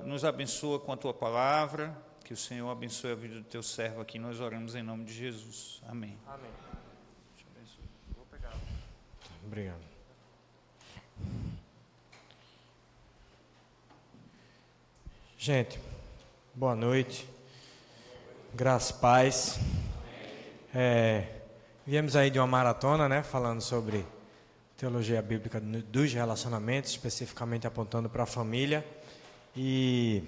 nos abençoa com a tua palavra, que o Senhor abençoe a vida do teu servo aqui, nós oramos em nome de Jesus. Amém. Amém. Vou pegar. Obrigado. Gente, boa noite. Graças, paz. Viemos aí de uma maratona, né, falando sobre teologia bíblica dos relacionamentos, especificamente apontando para a família. E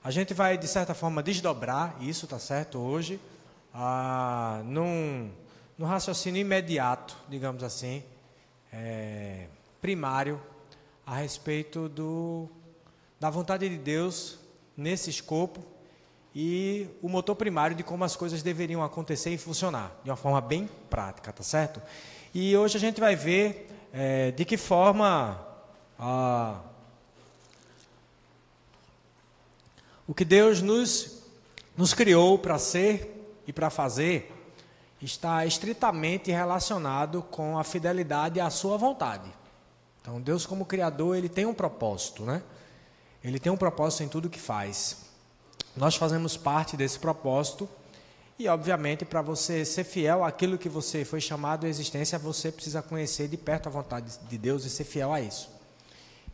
a gente vai, de certa forma, desdobrar isso, tá certo, hoje, num raciocínio imediato, digamos assim, primário, a respeito da vontade de Deus nesse escopo e o motor primário de como as coisas deveriam acontecer e funcionar, de uma forma bem prática, tá certo? E hoje a gente vai ver de que forma o que Deus nos criou para ser e para fazer está estritamente relacionado com a fidelidade à sua vontade. Então, Deus como Criador, Ele tem um propósito, né? Ele tem um propósito em tudo que faz. Nós fazemos parte desse propósito e, obviamente, para você ser fiel àquilo que você foi chamado à existência, você precisa conhecer de perto a vontade de Deus e ser fiel a isso.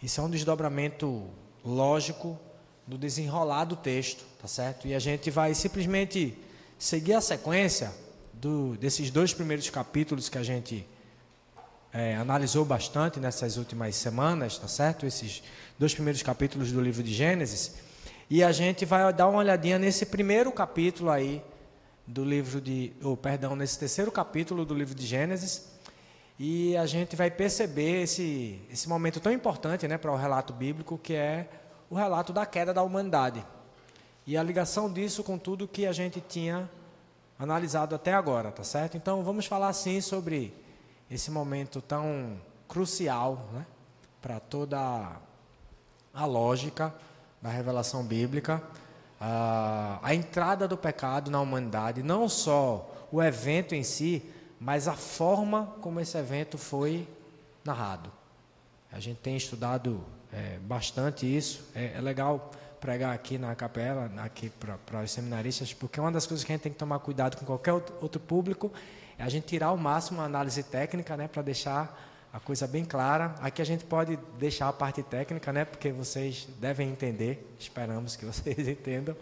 Isso é um desdobramento lógico do desenrolar do texto, tá certo? E a gente vai simplesmente seguir a sequência desses 2 primeiros capítulos que a gente analisou bastante nessas últimas semanas, tá certo? Esses 2 primeiros capítulos do livro de Gênesis. E a gente vai dar uma olhadinha nesse primeiro capítulo aí do livro nesse terceiro capítulo do livro de Gênesis. E a gente vai perceber esse momento tão importante, né, para o relato bíblico, que é o relato da queda da humanidade. E a ligação disso com tudo que a gente tinha analisado até agora, tá certo? Então vamos falar sim sobre esse momento tão crucial, né, para toda a lógica da revelação bíblica, a entrada do pecado na humanidade, não só o evento em si, mas a forma como esse evento foi narrado. A gente tem estudado bastante isso. É legal pregar aqui na capela, aqui para os seminaristas, porque uma das coisas que a gente tem que tomar cuidado com qualquer outro público é a gente tirar ao máximo a análise técnica, né, para deixar a coisa bem clara. Aqui a gente pode deixar a parte técnica, né, porque vocês devem entender, esperamos que vocês entendam.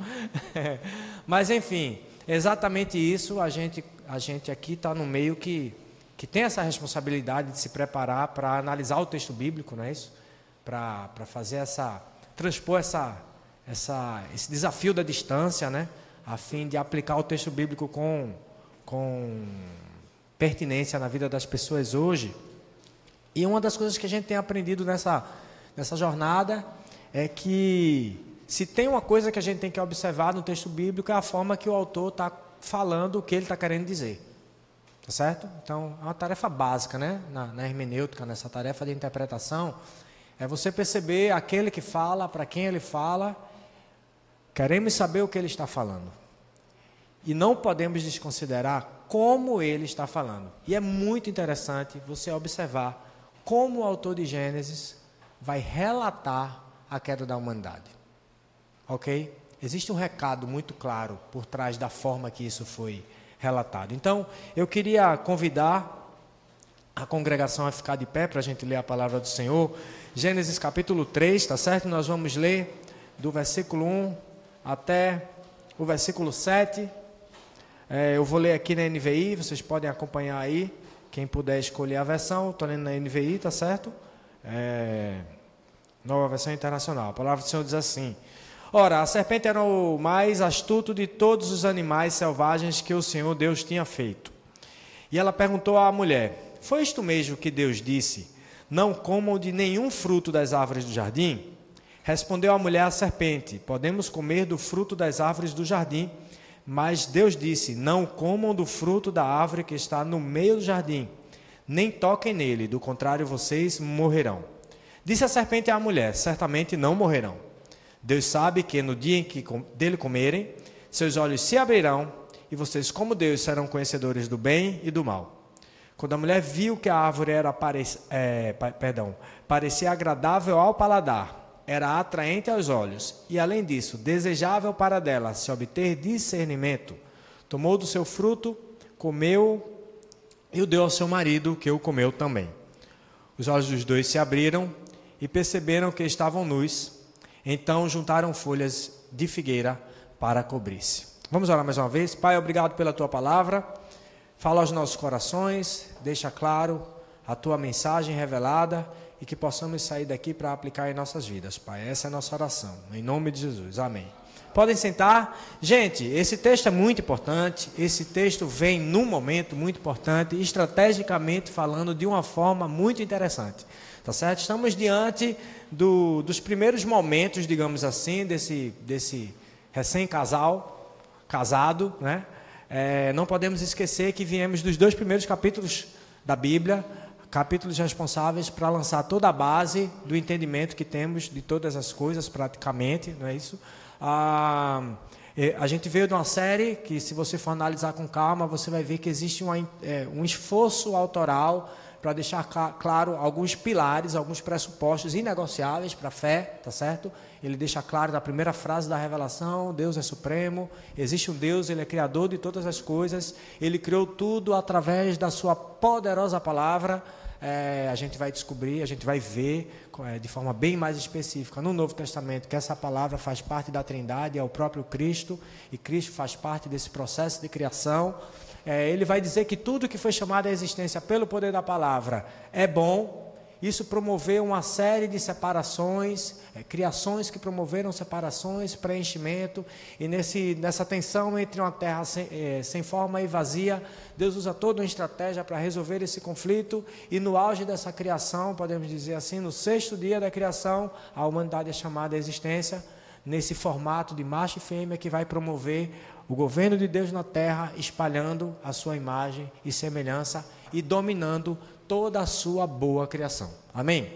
Mas, enfim, exatamente isso, a gente aqui está no meio que tem essa responsabilidade de se preparar para analisar o texto bíblico, não é isso? Para fazer transpor esse desafio da distância, né, a fim de aplicar o texto bíblico com pertinência na vida das pessoas hoje. E uma das coisas que a gente tem aprendido nessa jornada é que se tem uma coisa que a gente tem que observar no texto bíblico é a forma que o autor está falando o que ele está querendo dizer. Tá certo? Então, é uma tarefa básica, né, na hermenêutica, nessa tarefa de interpretação, é você perceber aquele que fala, para quem ele fala, queremos saber o que ele está falando. E não podemos desconsiderar como ele está falando. E é muito interessante você observar como o autor de Gênesis vai relatar a queda da humanidade. Ok? Existe um recado muito claro por trás da forma que isso foi relatado. Então, eu queria convidar a congregação a ficar de pé para a gente ler a palavra do Senhor. Gênesis capítulo 3, tá certo? Nós vamos ler do versículo 1 até o versículo 7. Eu vou ler aqui na NVI, vocês podem acompanhar aí. Quem puder escolher a versão, estou lendo na NVI, tá certo? Nova versão internacional. A palavra do Senhor diz assim: Ora, a serpente era o mais astuto de todos os animais selvagens que o Senhor Deus tinha feito. E ela perguntou à mulher: Foi isto mesmo que Deus disse? Não comam de nenhum fruto das árvores do jardim? Respondeu a mulher à serpente: Podemos comer do fruto das árvores do jardim. Mas Deus disse: Não comam do fruto da árvore que está no meio do jardim, nem toquem nele, do contrário vocês morrerão. Disse a serpente à mulher: Certamente não morrerão. Deus sabe que no dia em que dele comerem, seus olhos se abrirão, e vocês, como Deus, serão conhecedores do bem e do mal. Quando a mulher viu que a árvore parecia agradável ao paladar, era atraente aos olhos e, além disso, desejável para dela se obter discernimento, tomou do seu fruto, comeu e o deu ao seu marido, que o comeu também. Os olhos dos dois se abriram e perceberam que estavam nus. Então juntaram folhas de figueira para cobrir-se. Vamos orar mais uma vez. Pai, obrigado pela tua palavra. Fala aos nossos corações, deixa claro a tua mensagem revelada e que possamos sair daqui para aplicar em nossas vidas, Pai. Essa é a nossa oração. Em nome de Jesus. Amém. Podem sentar. Gente, esse texto é muito importante. Esse texto vem num momento muito importante, estrategicamente falando de uma forma muito interessante. Tá certo? Estamos diante dos primeiros momentos, digamos assim, desse recém-casado, né? Não podemos esquecer que viemos dos 2 primeiros capítulos da Bíblia, capítulos responsáveis para lançar toda a base do entendimento que temos de todas as coisas, praticamente, não é isso? A gente veio de uma série que, se você for analisar com calma, você vai ver que existe um esforço autoral para deixar claro alguns pilares, alguns pressupostos inegociáveis para a fé, tá certo? Ele deixa claro na primeira frase da revelação: Deus é supremo, existe um Deus, Ele é criador de todas as coisas, Ele criou tudo através da sua poderosa palavra. A gente vai descobrir, a gente vai ver de forma bem mais específica no Novo Testamento que essa palavra faz parte da Trindade, é o próprio Cristo, e Cristo faz parte desse processo de criação. Ele vai dizer que tudo que foi chamado à existência pelo poder da palavra é bom. Isso promoveu uma série de separações, criações que promoveram separações, preenchimento, e nessa tensão entre uma terra sem forma e vazia, Deus usa toda uma estratégia para resolver esse conflito, e no auge dessa criação, podemos dizer assim, no 6º dia da criação, a humanidade é chamada à existência, nesse formato de macho e fêmea que vai promover o governo de Deus na terra, espalhando a sua imagem e semelhança e dominando toda a sua boa criação. Amém?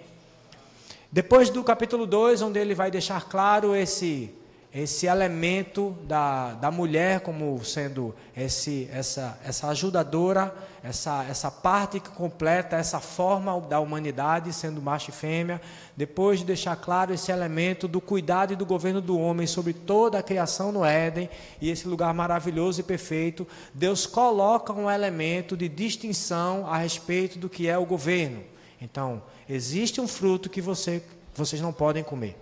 Depois do capítulo 2, onde ele vai deixar claro esse elemento da mulher como sendo essa ajudadora, essa parte que completa essa forma da humanidade, sendo macho e fêmea. Depois de deixar claro esse elemento do cuidado e do governo do homem sobre toda a criação no Éden, e esse lugar maravilhoso e perfeito, Deus coloca um elemento de distinção a respeito do que é o governo. Então, existe um fruto que vocês não podem comer.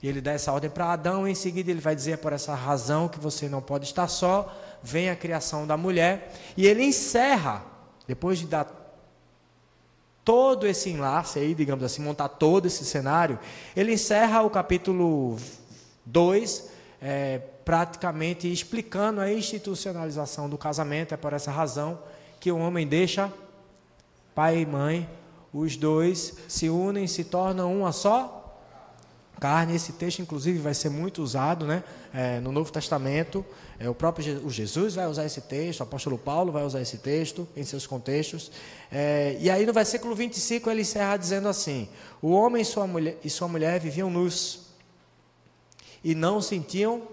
E ele dá essa ordem para Adão, e em seguida ele vai dizer: por essa razão que você não pode estar só, vem a criação da mulher. E ele encerra, depois de dar todo esse enlace aí, digamos assim, montar todo esse cenário, ele encerra o capítulo 2, praticamente explicando a institucionalização do casamento. É por essa razão que o homem deixa pai e mãe, os dois se unem, se tornam uma só carne. Esse texto, inclusive, vai ser muito usado, né, no Novo Testamento. O próprio Jesus vai usar esse texto, o apóstolo Paulo vai usar esse texto em seus contextos. E aí, no versículo 25, ele encerra dizendo assim: o homem e sua mulher viviam nus e não sentiam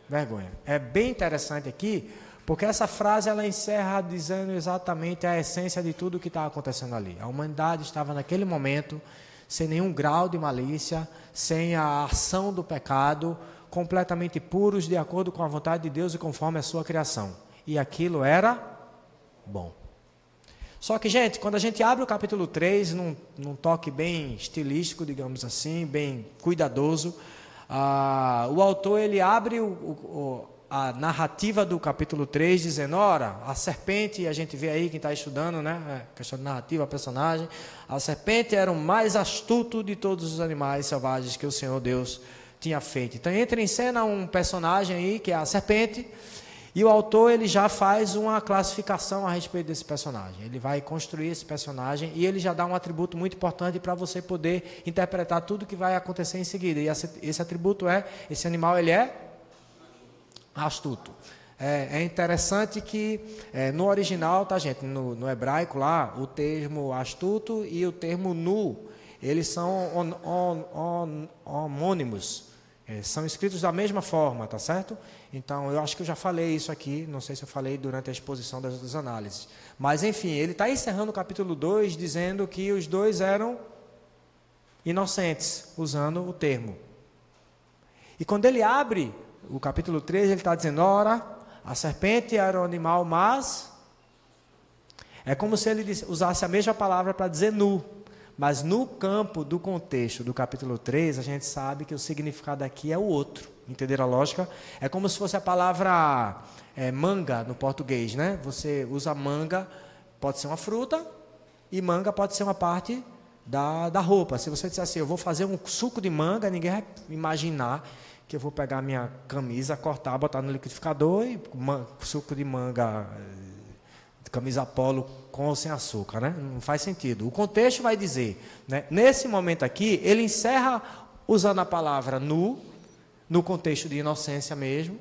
vergonha. É bem interessante aqui, porque essa frase ela encerra dizendo exatamente a essência de tudo o que está acontecendo ali. A humanidade estava naquele momento sem nenhum grau de malícia, sem a ação do pecado, completamente puros, de acordo com a vontade de Deus e conforme a sua criação. E aquilo era bom. Só que, gente, quando a gente abre o capítulo 3, num toque bem estilístico, digamos assim, bem cuidadoso, o autor ele abre a narrativa do capítulo 3, dizendo: ora, a serpente, e a gente vê aí, quem está estudando, né, questão de narrativa, a personagem, a serpente era o mais astuto de todos os animais selvagens que o Senhor Deus tinha feito. Então entra em cena um personagem aí, que é a serpente, e o autor ele já faz uma classificação a respeito desse personagem. Ele vai construir esse personagem e ele já dá um atributo muito importante para você poder interpretar tudo que vai acontecer em seguida. E esse atributo esse animal ele é astuto. É interessante que no original, tá, gente, no hebraico lá, o termo astuto e o termo nu, eles são homônimos, são escritos da mesma forma, tá certo? Então, eu acho que eu já falei isso aqui, não sei se eu falei durante a exposição das outras análises. Mas, enfim, ele está encerrando o capítulo 2 dizendo que os dois eram inocentes, usando o termo. E quando ele abre o capítulo 13, ele está dizendo, ora, a serpente era um animal, mas... É como se ele usasse a mesma palavra para dizer nu. Mas no campo do contexto do capítulo 3, a gente sabe que o significado aqui é o outro. Entenderam a lógica? É como se fosse a palavra manga no português, né? Você usa manga, pode ser uma fruta, e manga pode ser uma parte da roupa. Se você disser assim, eu vou fazer um suco de manga, ninguém vai imaginar que eu vou pegar a minha camisa, cortar, botar no liquidificador e suco de manga, camisa polo com ou sem açúcar, né? Não faz sentido. O contexto vai dizer, né? Nesse momento aqui, ele encerra usando a palavra nu, no contexto de inocência mesmo,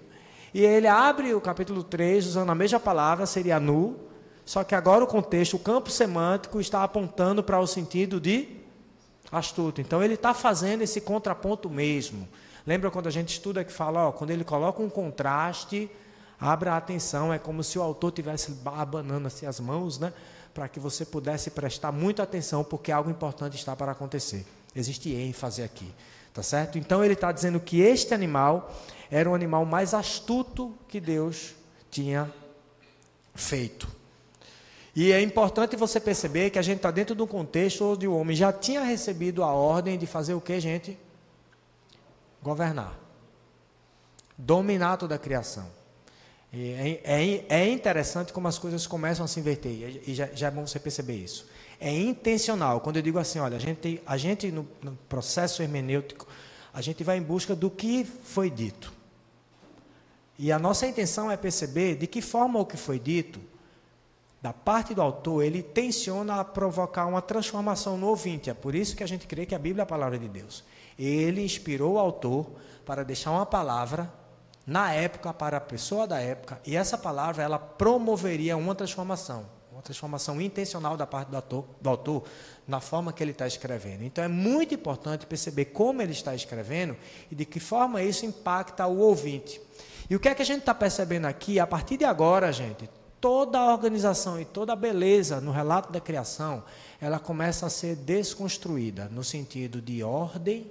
e ele abre o capítulo 3 usando a mesma palavra, seria nu, só que agora o contexto, o campo semântico está apontando para o sentido de astuto. Então ele está fazendo esse contraponto mesmo. Lembra quando a gente estuda que fala, ó, quando ele coloca um contraste, abra a atenção, é como se o autor estivesse abanando assim as mãos, né, para que você pudesse prestar muita atenção, porque algo importante está para acontecer. Existe ênfase aqui, tá certo? Então ele está dizendo que este animal era o animal mais astuto que Deus tinha feito. E é importante você perceber que a gente está dentro de um contexto onde o homem já tinha recebido a ordem de fazer o que, gente? Governar. Dominar toda a criação. É interessante como as coisas começam a se inverter, e já é bom você perceber isso. É intencional, quando eu digo assim, olha, a gente no processo hermenêutico, a gente vai em busca do que foi dito. E a nossa intenção é perceber de que forma o que foi dito, da parte do autor, ele tenciona a provocar uma transformação no ouvinte. É por isso que a gente crê que a Bíblia é a palavra de Deus. Ele inspirou o autor para deixar uma palavra na época, para a pessoa da época, e essa palavra, ela promoveria uma transformação intencional da parte do autor, na forma que ele está escrevendo. Então, é muito importante perceber como ele está escrevendo e de que forma isso impacta o ouvinte. E o que é que a gente está percebendo aqui? A partir de agora, gente, toda a organização e toda a beleza no relato da criação, ela começa a ser desconstruída, no sentido de ordem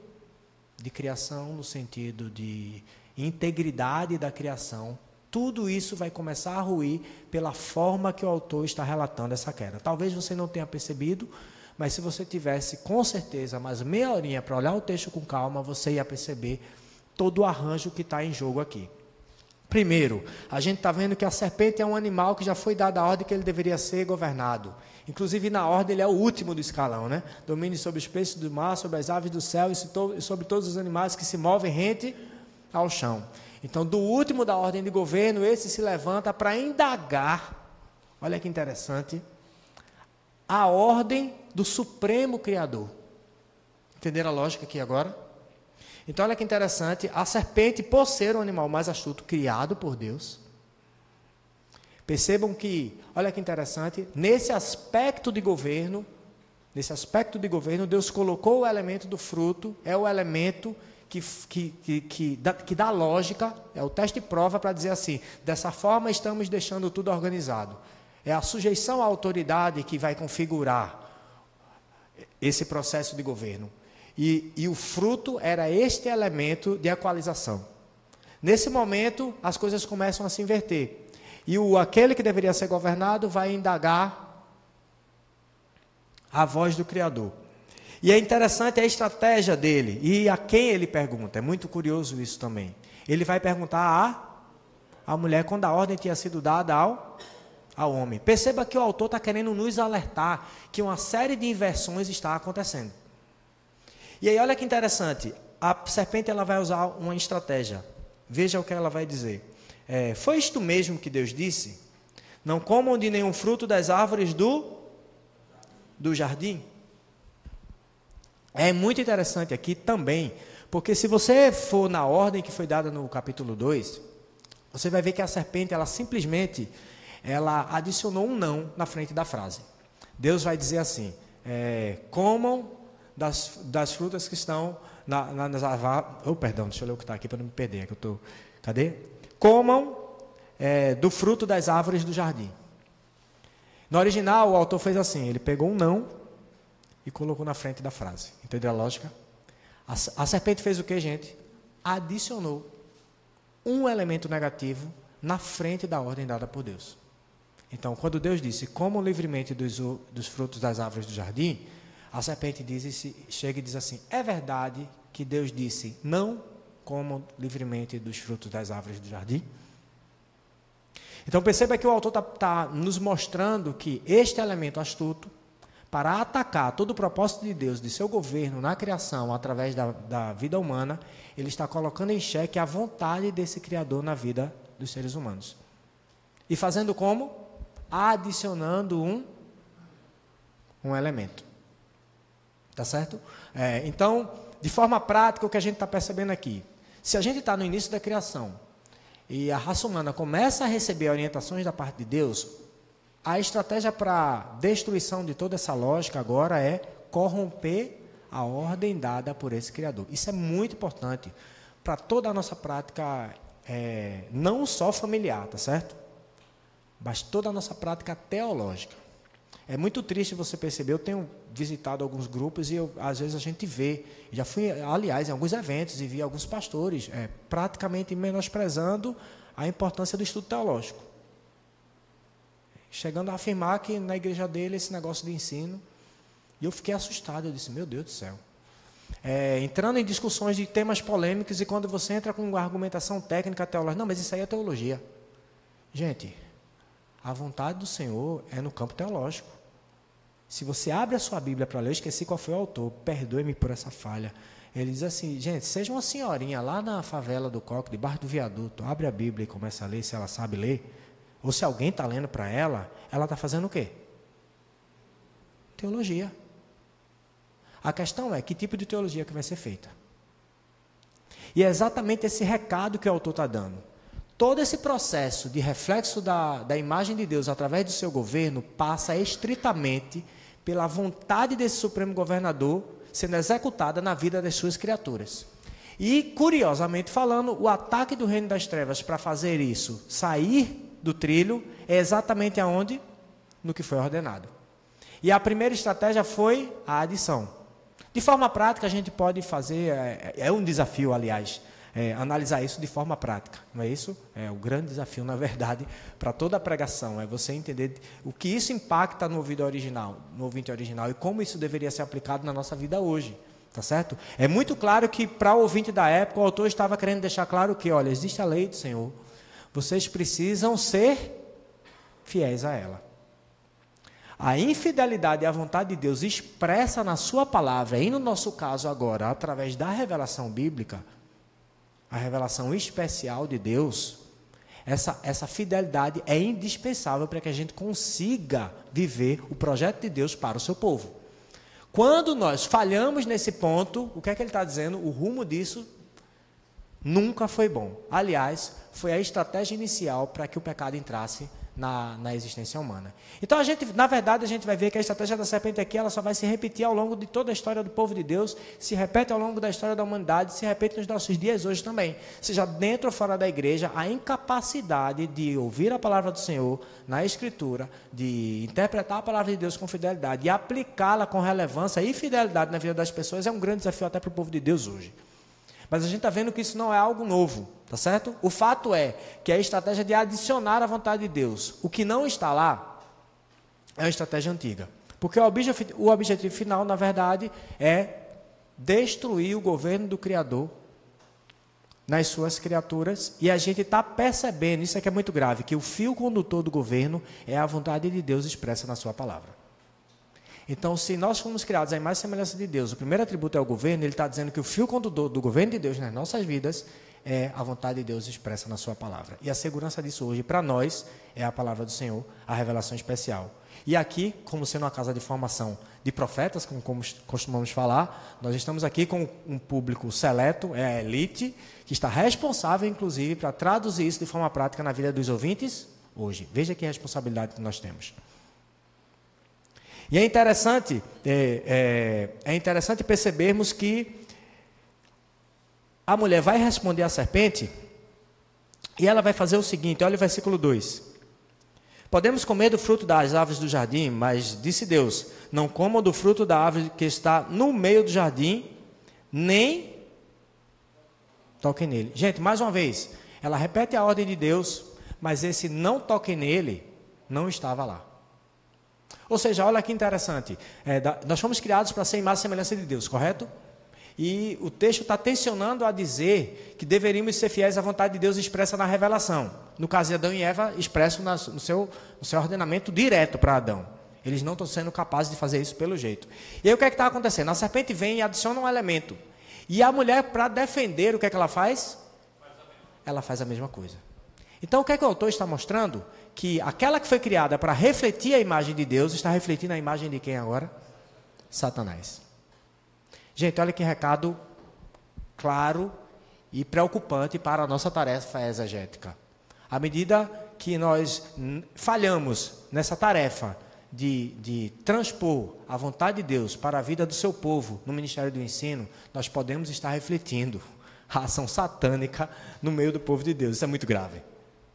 de criação, no sentido de integridade da criação. Tudo isso vai começar a ruir pela forma que o autor está relatando essa queda. Talvez você não tenha percebido, mas se você tivesse com certeza mais meia horinha para olhar o texto com calma, você ia perceber todo o arranjo que está em jogo aqui. Primeiro, a gente está vendo que a serpente é um animal que já foi dada a ordem que ele deveria ser governado. Inclusive, na ordem, ele é o último do escalão, né? Domine sobre os peixes do mar, sobre as aves do céu e sobre todos os animais que se movem rente ao chão. Então, do último da ordem de governo, esse se levanta para indagar, olha que interessante, a ordem do Supremo Criador. Entenderam a lógica aqui agora? Então, olha que interessante, a serpente, por ser o animal mais astuto criado por Deus, percebam que, olha que interessante, nesse aspecto de governo, Deus colocou o elemento do fruto, é o elemento que dá lógica, é o teste e prova para dizer assim, dessa forma estamos deixando tudo organizado. É a sujeição à autoridade que vai configurar esse processo de governo. E o fruto era este elemento de equalização. Nesse momento, as coisas começam a se inverter. E aquele que deveria ser governado vai indagar a voz do Criador. E é interessante a estratégia dele. E a quem ele pergunta. É muito curioso isso também. Ele vai perguntar à mulher quando a ordem tinha sido dada ao homem. Perceba que o autor está querendo nos alertar que uma série de inversões está acontecendo. E aí, olha que interessante, a serpente ela vai usar uma estratégia. Veja o que ela vai dizer. Foi isto mesmo que Deus disse? Não comam de nenhum fruto das árvores do jardim? É muito interessante aqui também, porque se você for na ordem que foi dada no capítulo 2, você vai ver que a serpente, ela simplesmente, ela adicionou um não na frente da frase. Deus vai dizer assim, comam das frutas que estão nas árvores. Perdão, deixa eu ler o que está aqui para não me perder. Que eu tô, cadê? Comam do fruto das árvores do jardim. No original, o autor fez assim: ele pegou um não e colocou na frente da frase. Entendeu a lógica? A serpente fez o que, gente? Adicionou um elemento negativo na frente da ordem dada por Deus. Então, quando Deus disse, comam livremente dos frutos das árvores do jardim, a serpente chega e diz assim, é verdade que Deus disse, não comam livremente dos frutos das árvores do jardim? Então, perceba que o autor está nos mostrando que este elemento astuto, para atacar todo o propósito de Deus, de seu governo na criação, através da vida humana, ele está colocando em xeque a vontade desse Criador na vida dos seres humanos. E fazendo como? Adicionando um elemento. Tá certo? Então, de forma prática, o que a gente está percebendo aqui, se a gente está no início da criação, e a raça humana começa a receber orientações da parte de Deus, a estratégia para destruição de toda essa lógica agora é corromper a ordem dada por esse Criador. Isso é muito importante para toda a nossa prática, não só familiar, tá certo? Mas toda a nossa prática teológica. É muito triste você perceber, eu tenho visitado alguns grupos e às vezes a gente vê, já fui, aliás, em alguns eventos e vi alguns pastores praticamente menosprezando a importância do estudo teológico. Chegando a afirmar que na igreja dele esse negócio de ensino, e eu fiquei assustado, eu disse, meu Deus do céu. Entrando em discussões de temas polêmicos, e quando você entra com argumentação técnica teológica, não, mas isso aí é teologia. Gente, a vontade do Senhor é no campo teológico. Se você abre a sua Bíblia para ler, eu esqueci qual foi o autor, perdoe-me por essa falha. Ele diz assim, gente, seja uma senhorinha lá na favela do Coque, debaixo do viaduto, abre a Bíblia e começa a ler, se ela sabe ler, ou se alguém está lendo para ela está fazendo o quê? Teologia. A questão é que tipo de teologia que vai ser feita. E é exatamente esse recado que o autor está dando. Todo esse processo de reflexo da imagem de Deus através do seu governo passa estritamente pela vontade desse Supremo Governador sendo executada na vida das suas criaturas. E, curiosamente falando, o ataque do reino das trevas para fazer isso sair do trilho é exatamente aonde? No que foi ordenado. E a primeira estratégia foi a adição. De forma prática, a gente pode fazer, é um desafio, aliás, analisar isso de forma prática, não é isso? É o grande desafio, na verdade, para toda a pregação, é você entender o que isso impacta no ouvido original, no ouvinte original, e como isso deveria ser aplicado na nossa vida hoje, tá certo? É muito claro que, para o ouvinte da época, o autor estava querendo deixar claro que, olha, existe a lei do Senhor, vocês precisam ser fiéis a ela. A infidelidade à vontade de Deus expressa na sua palavra, e no nosso caso agora, através da revelação bíblica, a revelação especial de Deus, essa fidelidade é indispensável para que a gente consiga viver o projeto de Deus para o seu povo. Quando nós falhamos nesse ponto, o que é que ele está dizendo? O rumo disso nunca foi bom. Aliás, foi a estratégia inicial para que o pecado entrasse na existência humana. Então, na verdade, a gente vai ver que a estratégia da serpente aqui, ela só vai se repetir ao longo de toda a história do povo de Deus, se repete ao longo da história da humanidade, se repete nos nossos dias hoje também. Seja dentro ou fora da igreja, a incapacidade de ouvir a palavra do Senhor na Escritura, de interpretar a palavra de Deus com fidelidade e aplicá-la com relevância e fidelidade na vida das pessoas é um grande desafio até para o povo de Deus hoje. Mas a gente está vendo que isso não é algo novo, tá certo? O fato é que a estratégia de adicionar a vontade de Deus, o que não está lá, é uma estratégia antiga. Porque o objetivo final, na verdade, é destruir o governo do Criador nas suas criaturas, e a gente está percebendo, isso aqui é muito grave, que o fio condutor do governo é a vontade de Deus expressa na sua palavra. Então, se nós fomos criados à imagem e semelhança de Deus, o primeiro atributo é o governo, ele está dizendo que o fio condutor do governo de Deus nas nossas vidas é a vontade de Deus expressa na sua palavra. E a segurança disso hoje, para nós, é a palavra do Senhor, a revelação especial. E aqui, como sendo uma casa de formação de profetas, como costumamos falar, nós estamos aqui com um público seleto, é a elite, que está responsável, inclusive, para traduzir isso de forma prática na vida dos ouvintes hoje. Veja que responsabilidade que nós temos. E é interessante percebermos que a mulher vai responder à serpente e ela vai fazer o seguinte, olha o versículo 2. Podemos comer do fruto das árvores do jardim, mas disse Deus, não comam do fruto da árvore que está no meio do jardim, nem toquem nele. Gente, mais uma vez, ela repete a ordem de Deus, mas esse não toquem nele não estava lá. Ou seja, olha que interessante, nós fomos criados para ser imagem e semelhança de Deus, correto? E o texto está tensionando a dizer que deveríamos ser fiéis à vontade de Deus expressa na revelação. No caso de Adão e Eva, expresso no seu ordenamento direto para Adão. Eles não estão sendo capazes de fazer isso pelo jeito. E aí o que é que está acontecendo? A serpente vem e adiciona um elemento. E a mulher, para defender, o que é que ela faz? Ela faz a mesma coisa. Então o que é que o autor está mostrando? Que aquela que foi criada para refletir a imagem de Deus, está refletindo a imagem de quem agora? Satanás. Gente, olha que recado claro e preocupante para a nossa tarefa exegética. À medida que nós falhamos nessa tarefa de transpor a vontade de Deus para a vida do seu povo no Ministério do Ensino, nós podemos estar refletindo a ação satânica no meio do povo de Deus. Isso é muito grave.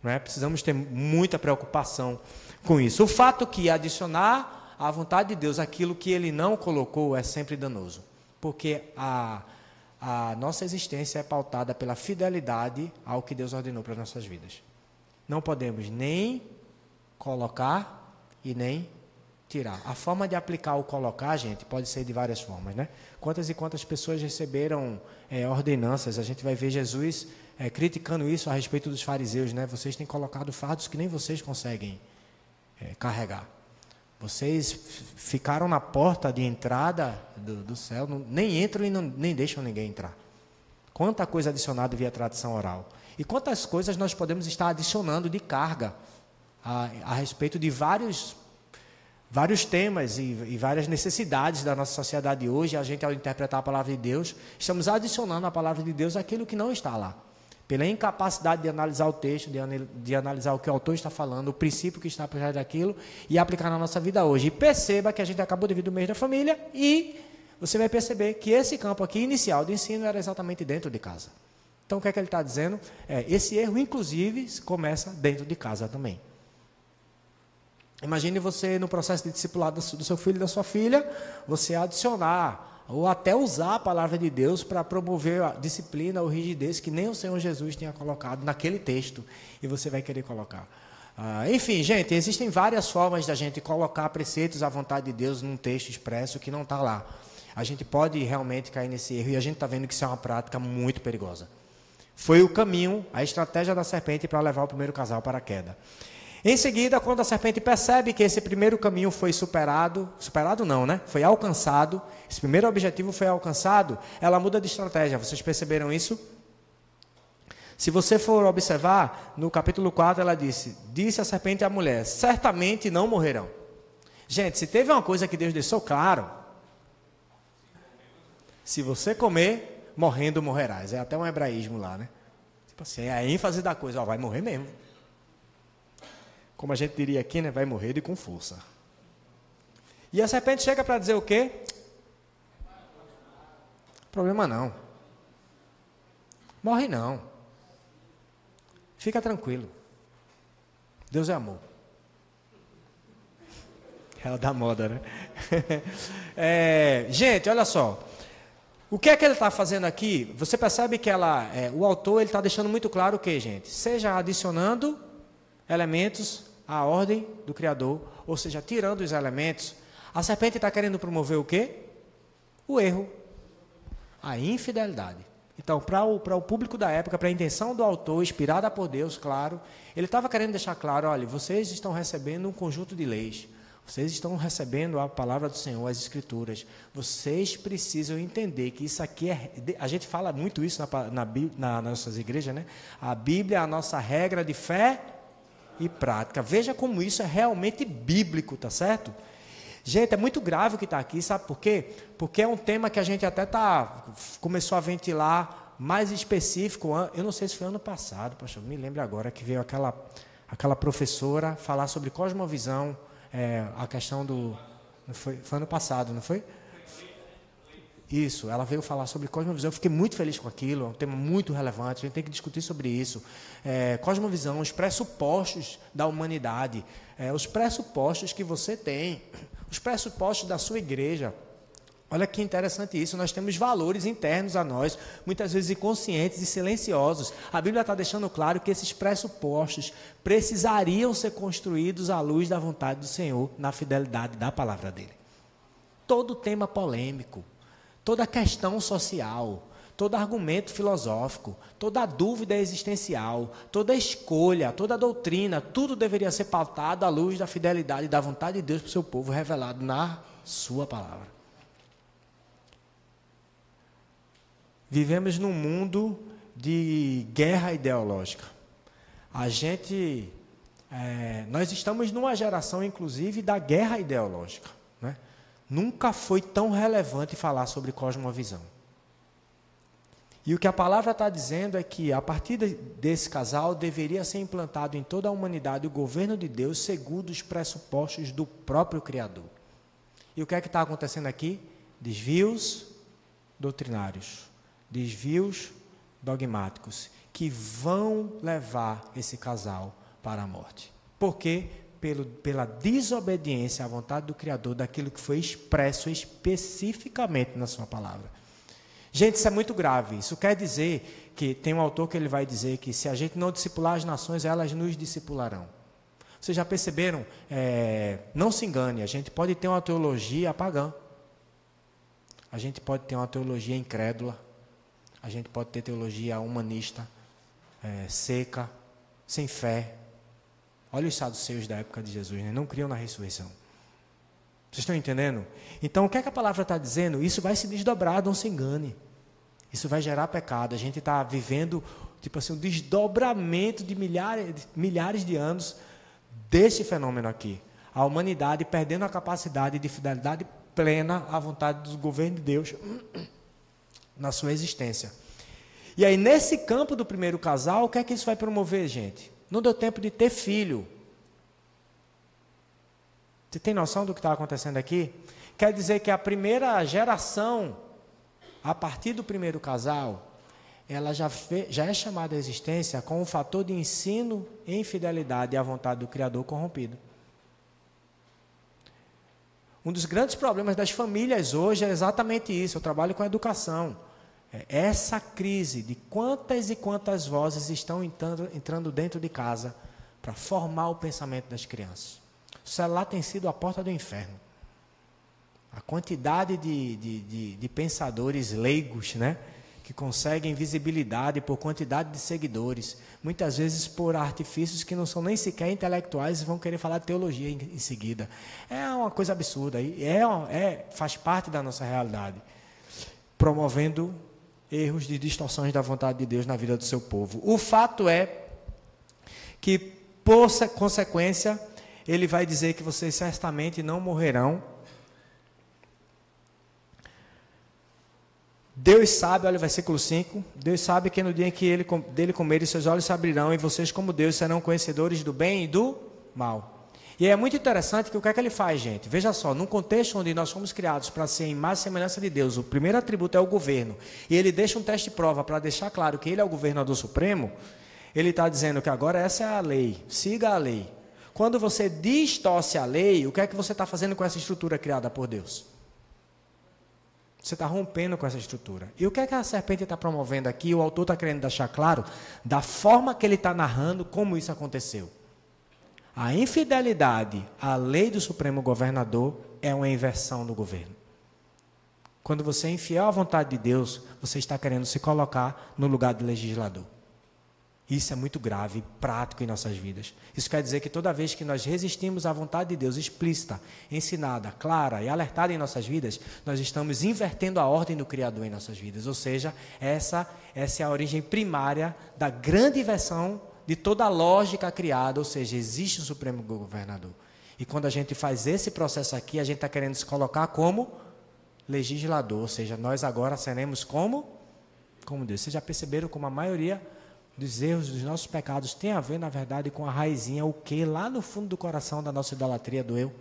Não é? Precisamos ter muita preocupação com isso. O fato que adicionar à vontade de Deus aquilo que Ele não colocou é sempre danoso. Porque a nossa existência é pautada pela fidelidade ao que Deus ordenou para as nossas vidas. Não podemos nem colocar e nem tirar. A forma de aplicar o colocar, gente, pode ser de várias formas, né? Quantas e quantas pessoas receberam ordenanças? A gente vai ver Jesus criticando isso a respeito dos fariseus, né? Vocês têm colocado fardos que nem vocês conseguem carregar. Vocês ficaram na porta de entrada do céu, nem entram e nem deixam ninguém entrar. Quanta coisa adicionada via tradição oral. E quantas coisas nós podemos estar adicionando de carga a respeito de vários temas e várias necessidades da nossa sociedade hoje. A gente, ao interpretar a palavra de Deus, estamos adicionando à palavra de Deus aquilo que não está lá. Pela incapacidade de analisar o texto, de analisar o que o autor está falando, o princípio que está por trás daquilo e aplicar na nossa vida hoje. E perceba que a gente acabou de vir do mês da família e você vai perceber que esse campo aqui inicial de ensino era exatamente dentro de casa. Então o que é que ele está dizendo? Esse erro, inclusive, começa dentro de casa também. Imagine você no processo de discipulado do seu filho e da sua filha, você adicionar ou até usar a palavra de Deus para promover a disciplina ou rigidez que nem o Senhor Jesus tinha colocado naquele texto e você vai querer colocar. Enfim, gente, existem várias formas da gente colocar preceitos à vontade de Deus num texto expresso que não está lá. A gente pode realmente cair nesse erro e a gente está vendo que isso é uma prática muito perigosa. Foi o caminho, a estratégia da serpente para levar o primeiro casal para a queda. Em seguida, quando a serpente percebe que esse primeiro caminho foi superado não, né? Foi alcançado, esse primeiro objetivo foi alcançado, ela muda de estratégia. Vocês perceberam isso? Se você for observar, no capítulo 4 ela disse a serpente à mulher, certamente não morrerão. Gente, se teve uma coisa que Deus deixou claro, se você comer, morrendo morrerás. É até um hebraísmo lá, né? Tipo assim, é a ênfase da coisa, vai morrer mesmo. Como a gente diria aqui, né? Vai morrer e com força. E a serpente chega para dizer o quê? Problema não. Morre não. Fica tranquilo. Deus é amor. É o da moda, né? Gente, olha só. O que é que ele está fazendo aqui? Você percebe que o autor está deixando muito claro o que, gente? Seja adicionando elementos à ordem do Criador, ou seja, tirando os elementos, a serpente está querendo promover o quê? O erro, a infidelidade. Então, para o público da época, para a intenção do autor, inspirada por Deus, claro, ele estava querendo deixar claro, olha, vocês estão recebendo um conjunto de leis, vocês estão recebendo a palavra do Senhor, as Escrituras, vocês precisam entender que isso aqui a gente fala muito isso nas nossas igrejas, né? A Bíblia é a nossa regra de fé e prática. Veja como isso é realmente bíblico, tá certo? Gente, é muito grave o que está aqui, sabe por quê? Porque é um tema que a gente até começou a ventilar mais específico, eu não sei se foi ano passado, pastor, me lembro agora que veio aquela professora falar sobre cosmovisão, a questão do... Foi ano passado, não foi? Isso, ela veio falar sobre cosmovisão, eu fiquei muito feliz com aquilo, é um tema muito relevante, a gente tem que discutir sobre isso. Cosmovisão, os pressupostos da humanidade, os pressupostos que você tem, os pressupostos da sua igreja. Olha que interessante isso, nós temos valores internos a nós, muitas vezes inconscientes e silenciosos. A Bíblia está deixando claro que esses pressupostos precisariam ser construídos à luz da vontade do Senhor, na fidelidade da palavra dele. Todo tema polêmico, toda questão social, todo argumento filosófico, toda dúvida existencial, toda escolha, toda doutrina, tudo deveria ser pautado à luz da fidelidade e da vontade de Deus para o seu povo, revelado na sua palavra. Vivemos num mundo de guerra ideológica. Nós estamos numa geração, inclusive, da guerra ideológica, né? Nunca foi tão relevante falar sobre cosmovisão. E o que a palavra está dizendo é que, a partir desse casal, deveria ser implantado em toda a humanidade o governo de Deus segundo os pressupostos do próprio Criador. E o que é que está acontecendo aqui? Desvios doutrinários, desvios dogmáticos, que vão levar esse casal para a morte. Por quê? Pela desobediência à vontade do Criador, daquilo que foi expresso especificamente na sua palavra. Gente, isso é muito grave. Isso quer dizer que, tem um autor que ele vai dizer que se a gente não discipular as nações, elas nos discipularão. Vocês já perceberam? Não se engane, a gente pode ter uma teologia pagã. A gente pode ter uma teologia incrédula. A gente pode ter teologia humanista, seca, sem fé. Olha os saduceus da época de Jesus, né? Não criam na ressurreição. Vocês estão entendendo? Então, o que é que a palavra está dizendo? Isso vai se desdobrar, não se engane. Isso vai gerar pecado. A gente está vivendo, tipo assim, um desdobramento de milhares de anos desse fenômeno aqui. A humanidade perdendo a capacidade de fidelidade plena à vontade do governo de Deus na sua existência. E aí, nesse campo do primeiro casal, o que é que isso vai promover, gente? Não deu tempo de ter filho. Você tem noção do que está acontecendo aqui? Quer dizer que a primeira geração, a partir do primeiro casal, ela já é chamada à existência com um fator de ensino e infidelidade à vontade do Criador corrompido. Um dos grandes problemas das famílias hoje é exatamente isso. Eu trabalho com educação. Essa crise de quantas e quantas vozes estão entrando dentro de casa para formar o pensamento das crianças. O celular tem sido a porta do inferno. A quantidade de pensadores leigos, né, que conseguem visibilidade por quantidade de seguidores, muitas vezes por artifícios que não são nem sequer intelectuais e vão querer falar de teologia em seguida. É uma coisa absurda, faz parte da nossa realidade, promovendo erros de distorções da vontade de Deus na vida do seu povo. O fato é que, por consequência, ele vai dizer que vocês certamente não morrerão. Deus sabe, olha o versículo 5, Deus sabe que no dia em que dele comerem, seus olhos se abrirão, e vocês, como Deus, serão conhecedores do bem e do mal. E é muito interessante que o que é que ele faz, gente? Veja só, num contexto onde nós fomos criados para ser em imagem e semelhança de Deus, o primeiro atributo é o governo, e ele deixa um teste de prova para deixar claro que ele é o governador supremo. Ele está dizendo que agora essa é a lei, siga a lei. Quando você distorce a lei, o que é que você está fazendo com essa estrutura criada por Deus? Você está rompendo com essa estrutura. E o que é que a serpente está promovendo aqui? O autor está querendo deixar claro da forma que ele está narrando como isso aconteceu. A infidelidade à lei do Supremo Governador é uma inversão do governo. Quando você é infiel à vontade de Deus, você está querendo se colocar no lugar do legislador. Isso é muito grave e prático em nossas vidas. Isso quer dizer que toda vez que nós resistimos à vontade de Deus explícita, ensinada, clara e alertada em nossas vidas, nós estamos invertendo a ordem do Criador em nossas vidas. Ou seja, essa é a origem primária da grande inversão de toda a lógica criada, ou seja, existe um Supremo Governador. E quando a gente faz esse processo aqui, a gente está querendo se colocar como legislador, ou seja, nós agora seremos como Deus. Vocês já perceberam como a maioria dos erros, dos nossos pecados tem a ver, na verdade, com a raizinha, o que lá no fundo do coração da nossa idolatria do eu.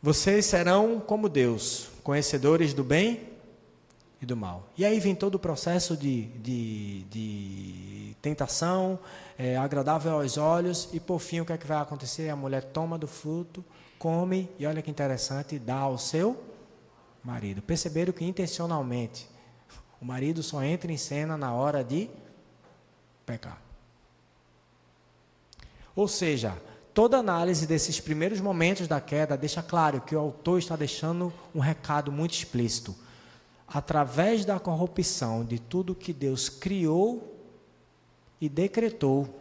vocês serão como Deus, conhecedores do bem e do mal. E aí vem todo o processo de tentação, agradável aos olhos, e por fim o que é que vai acontecer? A mulher toma do fruto, come, e olha que interessante, dá ao seu marido. Perceberam que intencionalmente o marido só entra em cena na hora de pecar. Ou seja, toda análise desses primeiros momentos da queda deixa claro que o autor está deixando um recado muito explícito. Através da corrupção de tudo que Deus criou e decretou,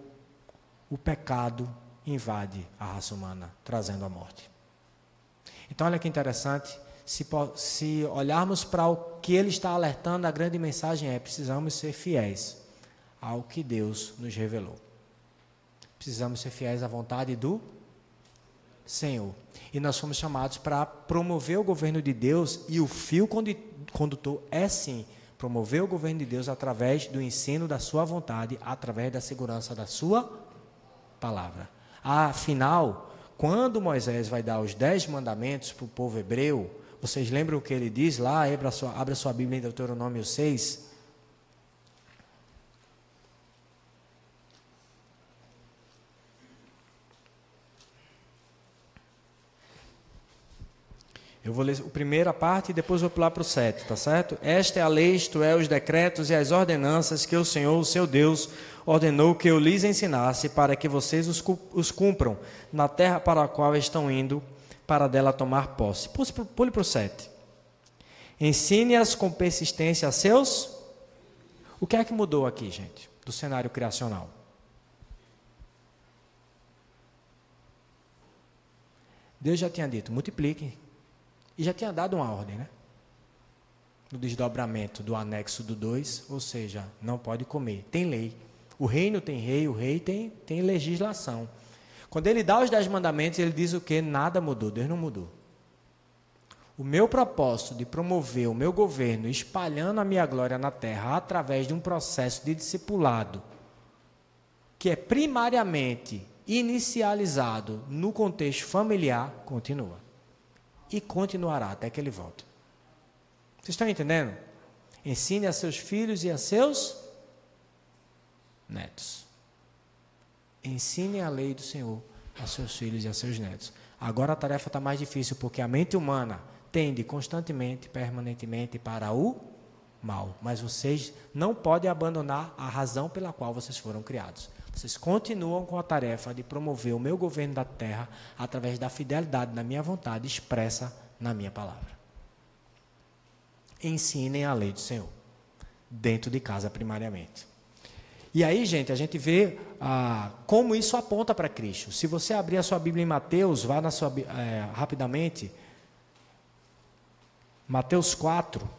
o pecado invade a raça humana, trazendo a morte. Então, olha que interessante, se olharmos para o que ele está alertando, a grande mensagem é: precisamos ser fiéis ao que Deus nos revelou. Precisamos ser fiéis à vontade do Senhor. E nós fomos chamados para promover o governo de Deus, e o fio condutor é sim promover o governo de Deus através do ensino da sua vontade, através da segurança da sua palavra. Afinal, quando Moisés vai dar os 10 mandamentos para o povo hebreu, vocês lembram o que ele diz lá? Abra sua Bíblia em Deuteronômio 6. Eu vou ler a primeira parte e depois vou pular para o 7, tá certo? Esta é a lei, isto é, os decretos e as ordenanças que o Senhor, o seu Deus, ordenou que eu lhes ensinasse, para que vocês os cumpram na terra para a qual estão indo, para dela tomar posse. Pule para o 7. Ensine-as com persistência a seus... O que é que mudou aqui, gente, do cenário criacional? Deus já tinha dito, multipliquem. E já tinha dado uma ordem, né? No desdobramento do anexo do 2, ou seja, não pode comer. Tem lei. O reino tem rei, o rei tem legislação. Quando ele dá os 10 mandamentos, ele diz o quê? Nada mudou, Deus não mudou. O meu propósito de promover o meu governo, espalhando a minha glória na terra, através de um processo de discipulado, que é primariamente inicializado no contexto familiar, continua. E continuará até que ele volte. Vocês estão entendendo? Ensine a seus filhos e a seus netos. Ensine a lei do Senhor a seus filhos e a seus netos. Agora a tarefa está mais difícil, porque a mente humana tende constantemente, permanentemente para o mal. Mas vocês não podem abandonar a razão pela qual vocês foram criados. Vocês continuam com a tarefa de promover o meu governo da terra através da fidelidade na minha vontade expressa na minha palavra. Ensinem a lei do Senhor, dentro de casa primariamente. E aí, gente, a gente vê como isso aponta para Cristo. Se você abrir a sua Bíblia em Mateus, vá na sua, rapidamente, Mateus 4.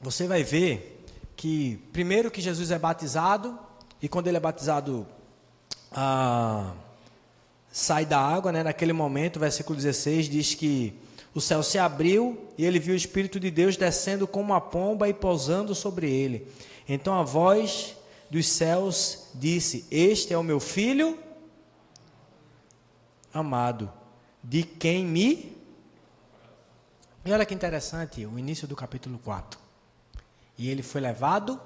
Você vai ver que, primeiro que Jesus é batizado, e quando ele é batizado, sai da água, né? Naquele momento, o versículo 16 diz que o céu se abriu e ele viu o Espírito de Deus descendo como uma pomba e pousando sobre ele. Então a voz dos céus disse: este é o meu filho amado, de quem me... E olha que interessante, o início do capítulo 4. E ele foi levado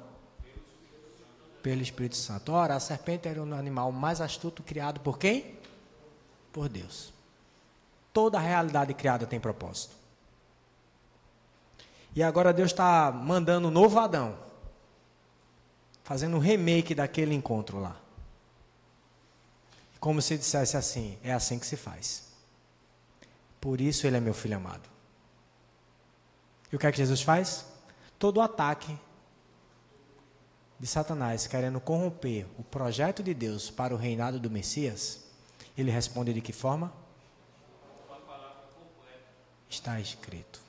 pelo Espírito Santo. Ora, a serpente era o animal mais astuto criado por quem? Por Deus. Toda a realidade criada tem propósito. E agora Deus está mandando um novo Adão, fazendo um remake daquele encontro lá. Como se dissesse assim: é assim que se faz. Por isso ele é meu filho amado. E o que é que Jesus faz? Todo o ataque de Satanás querendo corromper o projeto de Deus para o reinado do Messias, ele responde de que forma? Está escrito.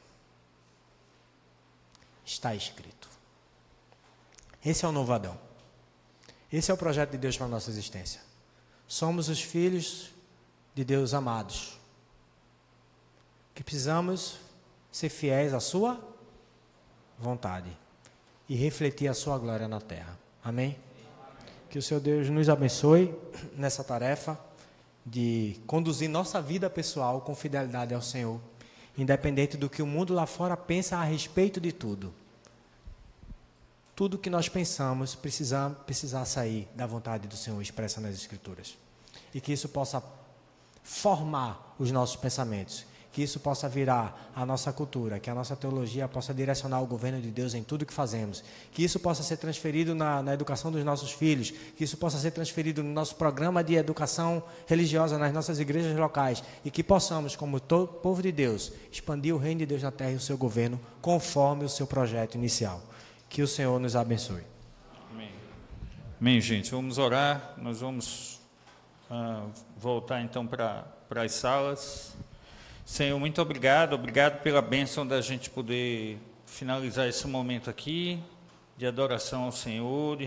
Está escrito. Esse é o novo Adão. Esse é o projeto de Deus para a nossa existência. Somos os filhos de Deus amados, que precisamos ser fiéis à sua vontade e refletir a sua glória na terra. Amém? Que o Senhor Deus nos abençoe nessa tarefa de conduzir nossa vida pessoal com fidelidade ao Senhor, independente do que o mundo lá fora pensa a respeito de tudo. Tudo que nós pensamos precisa sair da vontade do Senhor expressa nas Escrituras. E que isso possa formar os nossos pensamentos, que isso possa virar a nossa cultura, que a nossa teologia possa direcionar o governo de Deus em tudo que fazemos, que isso possa ser transferido na educação dos nossos filhos, que isso possa ser transferido no nosso programa de educação religiosa nas nossas igrejas locais e que possamos, como todo povo de Deus, expandir o reino de Deus na terra e o seu governo conforme o seu projeto inicial. Que o Senhor nos abençoe. Amém. Amém, gente. Vamos orar. Nós vamos voltar então para as salas. Senhor, muito obrigado pela bênção da gente poder finalizar esse momento aqui, de adoração ao Senhor, de